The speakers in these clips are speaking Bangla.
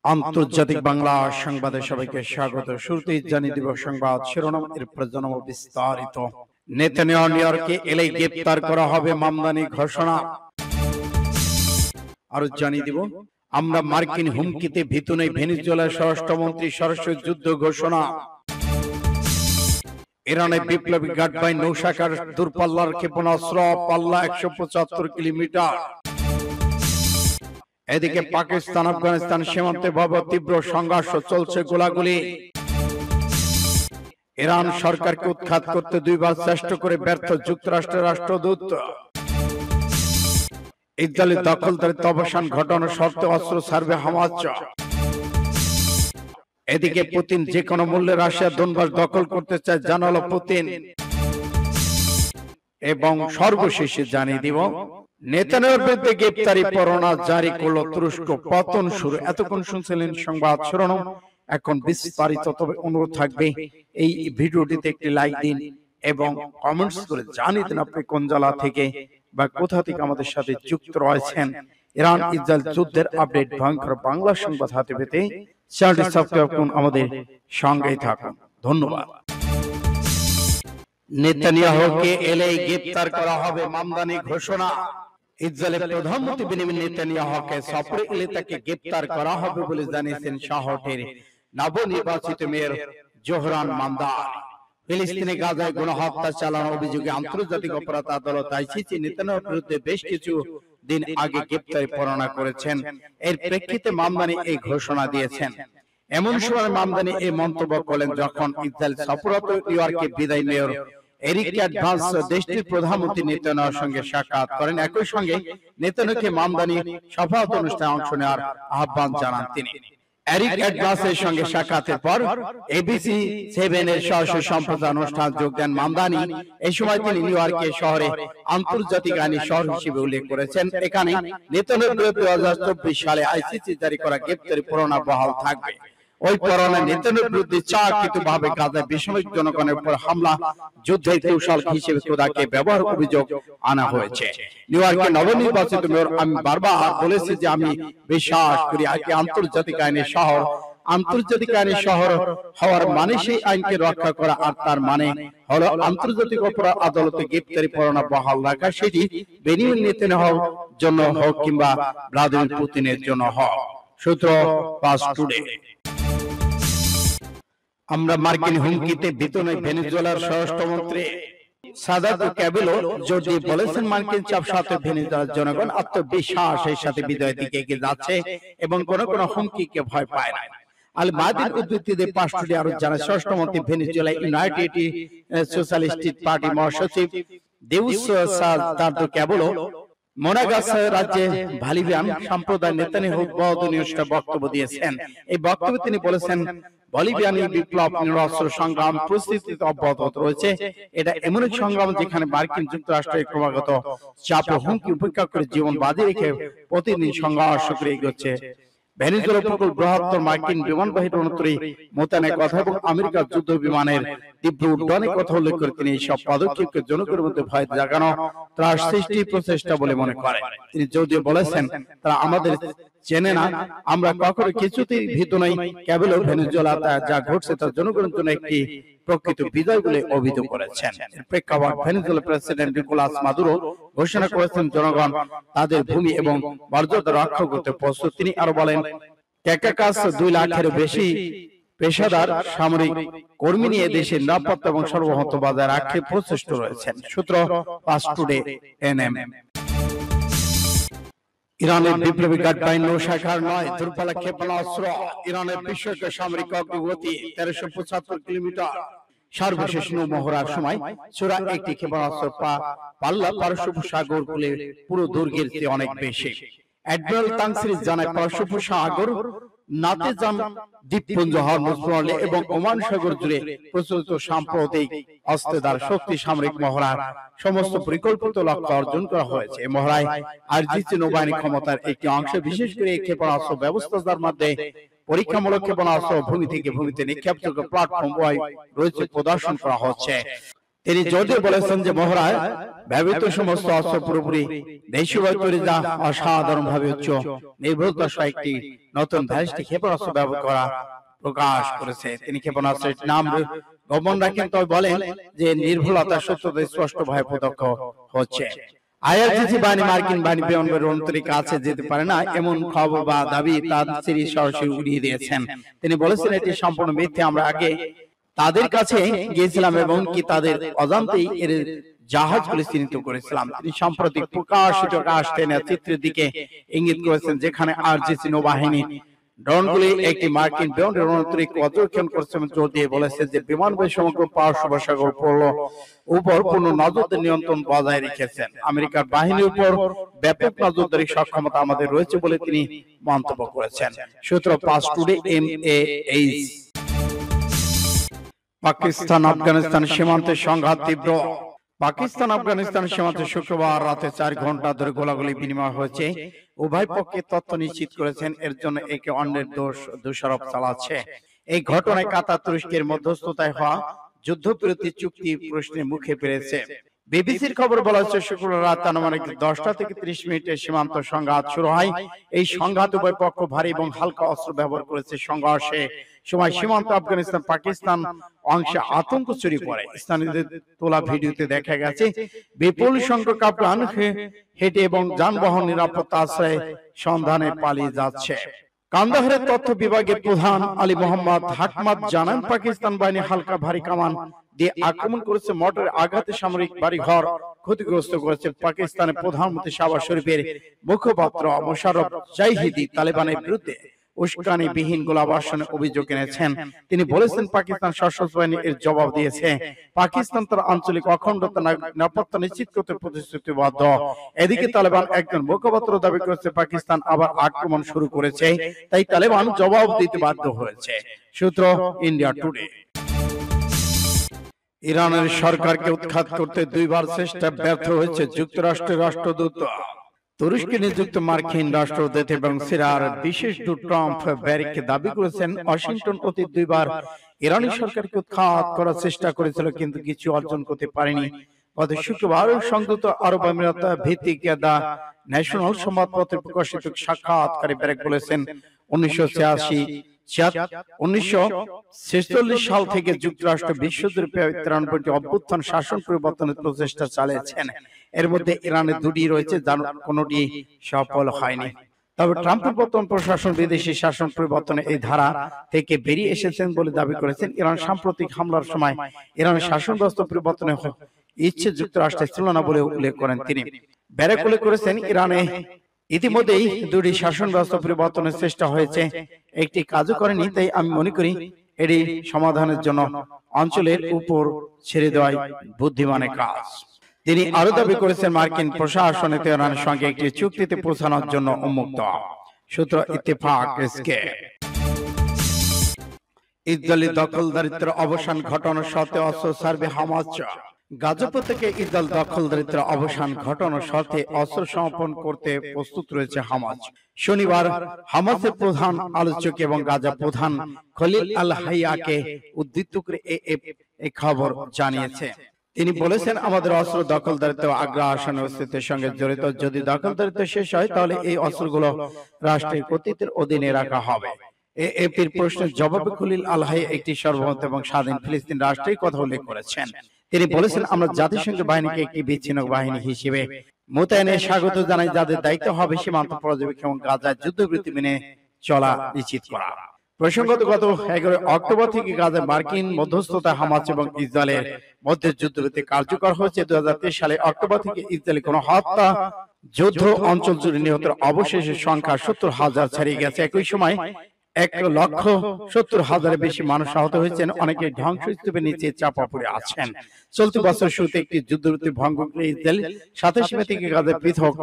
আন্তর্জাতিক বাংলা সংবাদে সবাইকে স্বাগত। শুরুতেই জানিয়ে দিব সংবাদ শিরোনাম, এরপর জানাবো বিস্তারিত। নেতানিয়াহু নিউ ইয়র্কে এলে গ্রেপ্তার করা হবে, মামদানি ঘোষণা। আরো জানিয়ে দিব, আমরা মার্কিন হুমকিতে ভীতু নেই, ভেনেজুয়েলার স্বরাষ্ট্রমন্ত্রী সরাসরি যুদ্ধ ঘোষণা। ইরানের বিপ্লবী গার্ডবাই নৌশাখার দূরপাল্লার ক্ষেপণাস্ত্র, পাল্লা 175 কিলোমিটার। এদিকে পাকিস্তান আফগানিস্তান সীমান্তে ভয়াবহ তীব্র সংঘর্ষ চলছে, গোলাগুলি। ইরান সরকারকে উৎখাত করতে দুইবার চেষ্টা করে ব্যর্থ যুক্তরাষ্ট্রের রাষ্ট্রদূত। ইসরায়েলের দখলদারিত্ব অবসান ঘটানোর শর্তে অস্ত্র ছাড়বে হামাস। এদিকে পুতিন যে কোনো মূল্যে রাশিয়া দোনবাস দখল করতে চায়, জানালো পুতিন। এবং সর্বশেষে জানিয়ে দিব, নেতানিয়াহুর বিরুদ্ধে গ্রেপ্তারি পরোয়ানা জারি করলো তুরস্ক, পতন শুরু। এতক্ষণ শুনছিলেন সংবাদ শিরোনাম, এখন বিস্তারিত। তবে অনুরোধ থাকবে এই ভিডিওটিতে একটি লাইক দিন এবং কমেন্টস করে জানিয়ে দিন আপনি কোন জেলা থেকে বা কোথা থেকে আমাদের সাথে যুক্ত রয়েছেন। ইরান ইসরায়েল যুদ্ধের আপডেট ভয়ঙ্কর বাংলা সংবাদ হাতে পেতে চ্যানেলটি সাবস্ক্রাইব করুন, আমাদের সঙ্গেই থাকুন। ধন্যবাদ। নেতানিয়াহুকে এলেই গ্রেপ্তার করা হবে, মামদানি ঘোষণা। ইসরায়েলের প্রধানমন্ত্রী বেনিয়ামিন নেতানিয়াহুকে সফরে এলে তাকে গ্রেপ্তার করা হবে বলে জানিয়েছেন শহরের নবনির্বাচিত মেয়র জোহরান মামদানি। ফিলিস্তিনে গাজায় গণহত্যা চালানোর অভিযোগে আন্তর্জাতিক অপরাধ আদালত আইসিসি নেতানিয়াহুর বিরুদ্ধে বেশ কিছু দিন আগে গ্রেপ্তারি পরোয়ানা করেছেন। এর প্রেক্ষিতে মামদানি এই ঘোষণা দিয়েছেন। এমন সময় মামদানি এই মন্তব্য করলেন যখন ইসরায়েল সফররত নিউ ইয়র্কে বিদায়ী মেয়র এরিক অ্যাডভান্স দেশটির প্রধানমন্ত্রী নেতানিয়াহুর সঙ্গে সাক্ষাৎ করেন। একই সঙ্গে নেতানিয়াহুকে মামদানি সফররত অনুষ্ঠানে অংশ নেওয়ার আহ্বান জানান তিনি। এরিক অ্যাডভান্সের সঙ্গে সাক্ষাতের পর এবিসি 7 এর সরাসরি সম্প্রচার অনুষ্ঠান যোগ দেন মামদানি। এই সময় তিনি নিউ ইয়র্কে শহরে আন্তর্জাতিক আইনি শহর হিসেবে উল্লেখ করেছেন। এখানে নেতানিয়াহুর বিরুদ্ধে 2024 সালে আইসিসি জারি করা গ্রেপ্তারি পরোয়ানা বহাল থাকবে। ওই পরোয়ানা নেতানিয়াহুর বিরুদ্ধে চাকরিতভাবে গাজায় বেসামরিক জনগণের উপর হামলা, যুদ্ধের কৌশল হিসেবে খোদাকে ব্যবহার অভিযোগ আনা হয়েছে। নিউ ইয়র্কের নবনির্বাচিত মেয়র, আমি বারবার বলেছি যে আমি বিশ্বাস করি আজকে আন্তর্জাতিক আইনের শহর। আন্তর্জাতিক আইনের শহর হওয়ার মানে সেই আইনকে রক্ষা করা, আর তার মানে হলো আন্তর্জাতিক অপরাধ আদালতে গ্রেপ্তারি পরোয়ানা বহাল রাখা, সেটি বেনিয়ামিন নেতানিয়াহুর জন্য হোক কিংবা ভ্লাদিমির পুতিনের জন্য হোক। সূত্র পাস টুডে। আমরা মার্কিন হুমকিতে ভীতু নই, ভেনেজুয়েলার স্বরাষ্ট্রমন্ত্রী সাদাত ক্যাবেলো জোর দিয়ে বলেছেন, মার্কিন চাপ সাথে ভেনেজুয়েলার জনগণ আত্মবিশ্বাসের সাথে বিজয়ের দিকে এগিয়ে যাচ্ছে এবং কোন হুমকিকে ভয় পায় না। আল মাদিন উদ্ধৃতিতে পাঁচটি আরো জানায় স্বরাষ্ট্রমন্ত্রী ভেনেজুয়েলা ইউনাইটেড সোশ্যালিস্ট পার্টি মহাসচিব দেউস সাদাত ক্যাবেলো মোনাগাস রাজ্যে বলিভিয়ান সম্প্রদায় নেতানিয়াহু উদ্বোধনী বক্তব্য দিয়েছেন। এই বক্তব্যে তিনি বলেছেন, বলিভিয়ানি বিপ্লব নিরস্ত্র সংগ্রাম পরিস্থিতিতে অব্যাহত রয়েছে। এটা এমন এক সংগ্রাম যেখানে মার্কিন যুক্তরাষ্ট্রের ক্রমাগত চাপ ও হুমকি উপেক্ষা করে জীবন বাজি রেখে প্রতিদিন সংঘর্ষ করে এগোচ্ছে। ভেনেজুয়েলা উপকূল বৃহত্তর মার্কিন বিমানবাহী রণতরী মোতায়েনের কথা এবং আমেরিকার যুদ্ধ বিমানের তীব্র উড্ডয়নের কথা উল্লেখ করে তিনি এই সব পদক্ষেপকে জনগণের মধ্যে ভয় জাগানো, ত্রাস সৃষ্টির প্রচেষ্টা বলে মনে করেন। তিনি যদিও বলেছেন, তারা আমাদের চেনে না, আমরা কখনো কিছুতেই ভীতু নই। ক্যাবেলো ভেনেজুয়েলা যা ঘটছে তার জনগণের জন্য একটি প্রকৃত বিজয় বলে অভিযোগ করেছেন। এর প্রেক্ষাপট ভেনেজুয়েলার প্রেসিডেন্ট নিকোলাস মাদুরো ঘোষণা করেছেন জনগণ তাদের ভূমি এবং মর্যাদা রক্ষা করতে প্রস্তুত। তিনি আরো বলেন, ক্যাকাকাস 2 লাখের বেশি পেশাদার সামরিক কর্মী নিয়ে দেশের নিরাপত্তা এবং সার্বভৌমত্ব বজায় রাখতে প্রচেষ্ট রয়েছেন। সূত্র পাস টুডে এনএম। ইরানের বিপ্লবী গার্ডবাই নৌশাখার নয় দূরপাল্লা ক্ষেপণাস্ত্র, ইরানের বিশ্বকে সামরিক অগ্রগতি 1375 কিলোমিটার। সর্বশেষ নৌ মহড়ার সময় চূড়া একটি ক্ষেপণাস্ত্র পাল্লা পারস্য সাগর কুলে পুরো দৈর্ঘ্যের চেয়ে অনেক বেশি। অ্যাডমিরাল তাংসির জানায়, পারস্য সাগর, নাতেজাম দ্বীপপুঞ্জ, হরমুজ প্রণালী এবং ওমান সাগর জুড়ে প্রচলিত সাম্প্রতিক অস্ত্রধার শক্তি সামরিক মহড়ার সমস্ত পরিকল্পিত লক্ষ্য অর্জন করা হয়েছে। এই মহড়ায় আইজিসি নৌবাহিনী ক্ষমতার একটি অংশ, বিশেষ করে এই ক্ষেপণাস্ত্র ব্যবস্থার মধ্যে পরীক্ষামূলক ক্ষেপণাস্ত্র ভূমি থেকে ভূমিতে নিক্ষেপযোগ্য প্ল্যাটফর্ম রয়েছে প্রদর্শন করা হচ্ছে। তিনি যদিও বলেছেন যে মহড়ায় ব্যবহৃত সমস্ত অস্ত্র পুরোপুরি দেশীয় তৈরি, যা অসাধারণভাবে উচ্চ নির্ভুলতার সহ একটি নতুন ব্যালিস্টিক ক্ষেপণাস্ত্র ব্যবহার করা প্রকাশ করেছে। তিনি ক্ষেপণাস্ত্রের নাম গোপন রাখেন, তবে বলেন যে নির্ভুলতার সত্যতা স্পষ্টভাবে প্রত্যক্ষ হচ্ছে। আইআরজিসি বাহিনী মার্কিন বাহিনী বিমানের অন্তরিক কাছে যেতে পারে না এমন খবর বা দাবি তার সিরিজ সরাসরি উড়িয়ে দিয়েছেন। তিনি বলেছেন এটি সম্পূর্ণ মিথ্যে, আমরা আগে তাদের কাছে গিয়েছিলাম এবং কি তাদের অজান্তেই এর জাহাজগুলি চিহ্নিত করেছিলাম। তিনি সাম্প্রতিক প্রকাশিত আকাশ ট্রেনের চিত্রের দিকে ইঙ্গিত করেছেন, যেখানে আইআরজিসি নৌবাহিনী ড্রোনগুলি একটি মার্কিন বিমানের অন্তরিক পর্যবেক্ষণ করছে এবং জোর দিয়ে বলেছে যে বিমানবাহী সমগ্র পারস্য উপসাগর উপর পূর্ণ নজরদারি নিয়ন্ত্রণ বজায় রেখেছেন। আমেরিকার বাহিনীর উপর ব্যাপক নজরদারি সক্ষমতা আমাদের রয়েছে বলে তিনি মন্তব্য করেছেন। সূত্র pass today MAH। Pakistan Afghanistan সীমান্তে সংঘাত তীব্র। পাকিস্তান আফগানিস্তান সীমান্তে শুক্রবার রাতে 4 ঘন্টা ধরে গোলাগুলি বিনিময় হয়েছে। উভয় পক্ষে তথ্য নিশ্চিত করেছেন, এর জন্য একে অন্যের দোষারোপ চালাচ্ছে। এই ঘটনায় কাতার তুরস্কের মধ্যস্থতায় হওয়া যুদ্ধবিরতি চুক্তি প্রশ্নের মুখে পড়েছে। বিবিসির খবর বলা হচ্ছে শুক্রবার রাত আনুমানিক 10টা থেকে 30 মিনিটে সীমান্ত সংঘাত শুরু হয়। এই সংঘাত উভয় পক্ষ ভারী এবং হালকা অস্ত্র ব্যবহার করেছে। সংঘর্ষে সময় সীমান্ত আফগানিস্তান পাকিস্তান অংশে আতঙ্ক ছড়িয়ে পড়ে। স্থানীয়দের তোলা ভিডিওতে দেখা গেছে বিপুল সংখ্যক আফগান হেঁটে এবং যানবাহন নিরাপত্তা আশ্রয়ে সন্ধানে পালিয়ে যাচ্ছে। কান্দাহারের তথ্য বিভাগের প্রধান আলী মোহাম্মদ হাকমাত জানান, পাকিস্তান বাহিনী হালকা ভারী কামান দিয়ে আক্রমণ করেছে, মোটরের আঘাতে সামরিক বাড়িঘর ক্ষতিগ্রস্ত করেছে। পাকিস্তানের প্রধানমন্ত্রী শাহবাজ শরীফের মুখপাত্র মোশাররফ জাহিদি তালেবানের বিরুদ্ধে উস্কানিবিহীন গোলাবর্ষণের অভিযোগ এনেছেন। তিনি বলেছেন, পাকিস্তান সশস্ত্র বাহিনী এর জবাব দিয়েছে। পাকিস্তান তার আঞ্চলিক অখণ্ডতা নিরাপত্তা নিশ্চিত করতে প্রতিশ্রুতিবদ্ধ। এদিকে তালেবান একজন মুখপাত্র দাবি করেছে পাকিস্তান আবার আক্রমণ শুরু করেছে, তাই তালেবান জবাব দিতে বাধ্য হয়েছে। সূত্র ইন্ডিয়া টুডে। ইরানের সরকারকে উৎখাত করতে 2বার চেষ্টা ব্যর্থ হয়েছে যুক্তরাষ্ট্রের রাষ্ট্রদূত। তুরস্কে নিযুক্ত মার্কিন রাষ্ট্রদূত এবং সিরিয়ার বিশেষ দূত ট্রাম্প ব্যারিককে দাবি করেছেন ওয়াশিংটন অতীত 2বার ইরানি সরকারকে উৎখাত করার চেষ্টা করেছিল, কিন্তু কিছু অর্জন করতে পারেনি। গত শুক্রবার সংযুক্ত আরব আমিরাত ভিত্তিক দ্য ন্যাশনাল সংবাদপত্রে প্রকাশিত সাক্ষাৎকারে ব্যারিক বলেছেন, 1946 সাল থেকে যুক্তরাষ্ট্র বিশ্বজুড়ে 93টি অভ্যুত্থান শাসন পরিবর্তনের প্রচেষ্টা চালিয়েছেন। এর মধ্যে ইরানের 2টি রয়েছে, যার কোনোটি সফল হয়নি। তবে ট্রাম্পের বর্তমান প্রশাসন বিদেশি শাসন পরিবর্তনের এই ধারা থেকে বেরিয়ে এসেছেন বলে দাবি করেছেন। ইরান সাম্প্রতিক হামলার সময় ইরানের শাসন ব্যবস্থা পরিবর্তনের ইচ্ছে যুক্তরাষ্ট্রের ছিল না বলে উল্লেখ করেন তিনি। ব্যারেক উল্লেখ করেছেন, ইরানে ইতিমধ্যেই 2টি শাসন ব্যবস্থা পরিবর্তনের চেষ্টা হয়েছে, একটি কাজও করেনি। তাই আমি মনে করি এটি সমাধানের জন্য অঞ্চলের উপর ছেড়ে দেওয়াই বুদ্ধিমানের কাজ। তিনি আরো দাবি করেছেন, মার্কিন প্রশাসন তেহরানের সঙ্গে একটি চুক্তিতে পৌঁছানোর জন্য উন্মুক্ত। সূত্র ইত্তেফাক। ইসরায়েলি দখলদারিত্বের অবসান ঘটানোর শর্তে অস্ত্র ছাড়বে হামাস। গাজা উপত্যকা ইসরায়েল দখলদারিত্বের অবসান ঘটানোর শর্তে অস্ত্র সমাপন করতে প্রস্তুত রয়েছে হামাস। শনিবার হামাসের প্রধান আলোচক এবং গাজা প্রধান খলিল আল হাইয়াকে উদ্ধৃত করে এই খবর জানিয়েছে। তিনি বলেছেন, আমাদের অস্ত্র দখলদারিত্ব আগ্রাসনের অস্তিত্বের সঙ্গে জড়িত। যদি দখলদারিত্ব শেষ হয় তাহলে এই অস্ত্রগুলো রাষ্ট্রের কর্তৃত্বের অধীনে রাখা হবে। এপির প্রশ্নের জবাবে খলিল আল হাইয়া একটি সার্বভৌম এবং স্বাধীন ফিলিস্তিন রাষ্ট্রের কথা উল্লেখ করেছেন। তিনি বলেছেন, আমরা জাতিসংঘ বাহিনীকে একটি বিচ্ছিন্ন বাহিনী হিসেবে মোতায়েনে স্বাগত জানাই, যাদের দায়িত্ব হবে সীমান্ত পর্যবেক্ষণ এবং গাজায় যুদ্ধবিরতি মেনে চলা নিশ্চিত করা। প্রসঙ্গত গত 11 অক্টোবর থেকে গাজায় মার্কিন মধ্যস্থতা হামাস এবং ইসরায়েলের মধ্যে যুদ্ধবিরতি কার্যকর হয়েছে। 2023 সালে অক্টোবর থেকে ইসরায়েলি গণহত্যা যুদ্ধ অঞ্চল জুড়ে নিহতের অবশেষের সংখ্যা 70,000 ছাড়িয়ে গেছে। একই সময় 1,70,000 বেশি মানুষ আহত হয়েছেন, অনেকে ধ্বংসস্তূপের নিচে চাপা পড়ে আছেন। চলতি বছর শুরুতে একটি যুদ্ধবিরতি ভঙ্গ করে ইসরায়েল 27 মে থেকে গাজায় পৃথক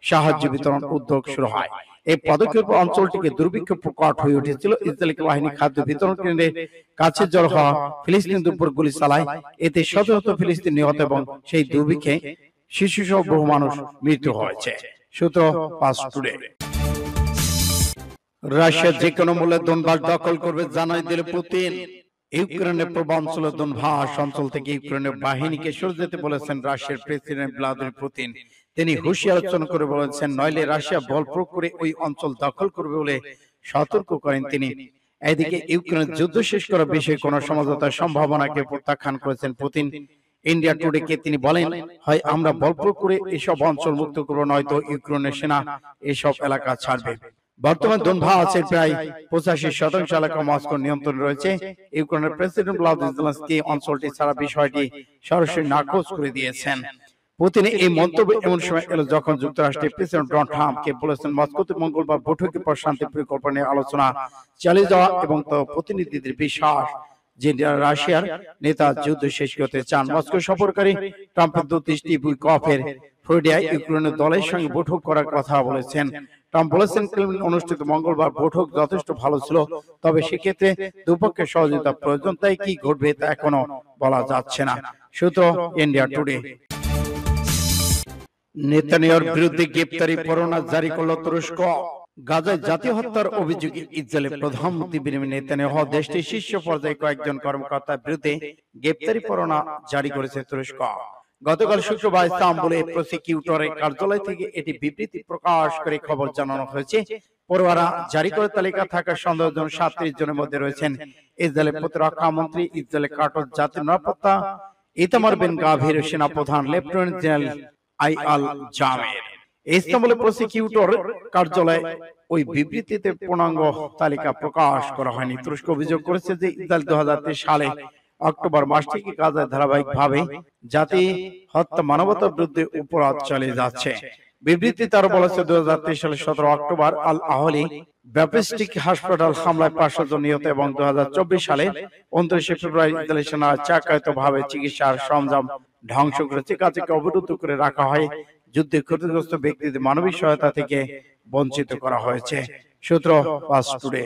সাহায্য বিতরণ উদ্যোগ শুরু হয়। এই পদক্ষেপ অঞ্চলটিকে দুর্ভিক্ষ প্রকট হয়ে উঠেছিল। ইসরায়েলি বাহিনী খাদ্য বিতরণ কেন্দ্রের কাছে জড়ো হওয়া ফিলিস্তিনিদের উপর গুলি চালায়, এতে শত শত ফিলিস্তিনি নিহত এবং সেই দুর্ভিক্ষে শিশু সহ বহু মানুষ মৃত্যু হয়েছে। সূত্র পাস টুডে। রাশিয়া যে কোনো মূল্যে দোনবাস দখল করবে জানাই দিল পুতিন। ইউক্রেনের পূর্বাঞ্চল দোনবাস অঞ্চল থেকে ইউক্রেনের বাহিনীকে সরে যেতে বলেছেন রাশিয়ার প্রেসিডেন্ট ভ্লাদিমির পুতিন। তিনি হুঁশিয়ার উচ্চারণ করে বলেছেন, নইলে রাশিয়া বল প্রয়োগ করে ওই অঞ্চল দখল করবে বলে সতর্ক করেন তিনি। এদিকে ইউক্রেনের যুদ্ধ শেষ করার বিষয়ে কোন সমঝোতার সম্ভাবনাকে প্রত্যাখ্যান করেছেন পুতিন। ইন্ডিয়া টুডেকে তিনি বলেন, হয় আমরা বল প্রয়োগ করে এসব অঞ্চল মুক্ত করবো, নয়তো ইউক্রেনের সেনা এসব এলাকা ছাড়বে। বর্তমানে দোনবাসের প্রায় 85% এলাকা মস্কোর নিয়ন্ত্রণে রয়েছে। ইউক্রেনের প্রেসিডেন্ট ভ্লাদিমির জেলেনস্কি অঞ্চলটি ছাড়া বিষয়টি সরাসরি নাকচ করে দিয়েছেন। পুতিনের এই মন্তব্য এমন সময় এলো যখন যুক্তরাষ্ট্রের প্রেসিডেন্ট ডোনাল্ড ট্রাম্পকে বলেছেন মস্কোতে মঙ্গলবার বৈঠকের পর শান্তি পরিকল্পনা নিয়ে আলোচনা চালিয়ে যাওয়া এবং প্রতিনিধিদের বিশ্বাস যে রাশিয়ার নেতা যুদ্ধ শেষ করতে চান। মস্কো সফরকারী ট্রাম্পের দূত স্টিভ উইটকফের ফ্লোরিডায় ইউক্রেনের দলের সঙ্গে বৈঠক করার কথা বলেছেন। ট্রাম্প বলেছেন, ক্রেমলিন অনুষ্ঠিত মঙ্গলবার বৈঠক যথেষ্ট ভালো ছিল, তবে সেক্ষেত্রে দুপক্ষের সহযোগিতা প্রয়োজন, তাই কি ঘটবে তা এখনো বলা যাচ্ছে না। সূত্র ইন্ডিয়া টুডে। নেতানিয়াহুর বিরুদ্ধে গ্রেপ্তারি পরোয়ানা জারি করল তুরস্ক। গাজায় জাতীয় হত্যার অভিযোগে ইসরায়েলের প্রধানমন্ত্রী বেনিয়ামিন নেতানিয়াহু দেশটির শীর্ষ পর্যায়ে কয়েকজন কর্মকর্তার বিরুদ্ধে গ্রেপ্তারি পরোয়ানা জারি করেছে তুরস্ক। গতকাল শুক্রবার ইস্তাম্বুলে প্রসিকিউটরের কার্যালয় থেকে এটি বিবৃতি প্রকাশ করে খবর জানানো হয়েছে। পরোয়ানা জারি করে তালিকা থাকা সন্দেহজন 37 জনের মধ্যে রয়েছেন ইসরায়েলের প্রতিরক্ষা মন্ত্রী, ইসরায়েলের কাটর জাতীয় নিরাপত্তা ইতামার বেন গাভির সেনাপ্রধান লেফটেন্যান্ট জেনারেল আইয়াল জামের। ইস্তাম্বুলের প্রসিকিউটর কার্যালয়ে ওই বিবৃতিতে পূর্ণাঙ্গ তালিকা প্রকাশ করা হয়নি। তুরস্ক অভিযোগ করেছে যে ইসরায়েল 2023 সালে অক্টোবর মাস থেকে গাজায় ধারাবাহিকভাবে জাতি হত্যা, মানবতার বিরুদ্ধে অপরাধ চালিয়ে যাচ্ছে। বিবৃতিতে আরো বলেছে 2023 সালের 17 অক্টোবর আল আহলি ব্যাপটিস্ট হাসপাতাল হামলায় 500 জন নিহত এবং 2024 সালে 29 ফেব্রুয়ারি ইসরায়েলি সেনা চাকায়িতভাবে চিকিৎসার সরঞ্জাম ধ্বংস করেছে। গাজাকে অবরুদ্ধ করে রাখা হয়, যুদ্ধে ক্ষতিগ্রস্ত ব্যক্তিদের মানবিক সহায়তা থেকে বঞ্চিত করা হয়েছে। সূত্র ফাস্ট টুডে।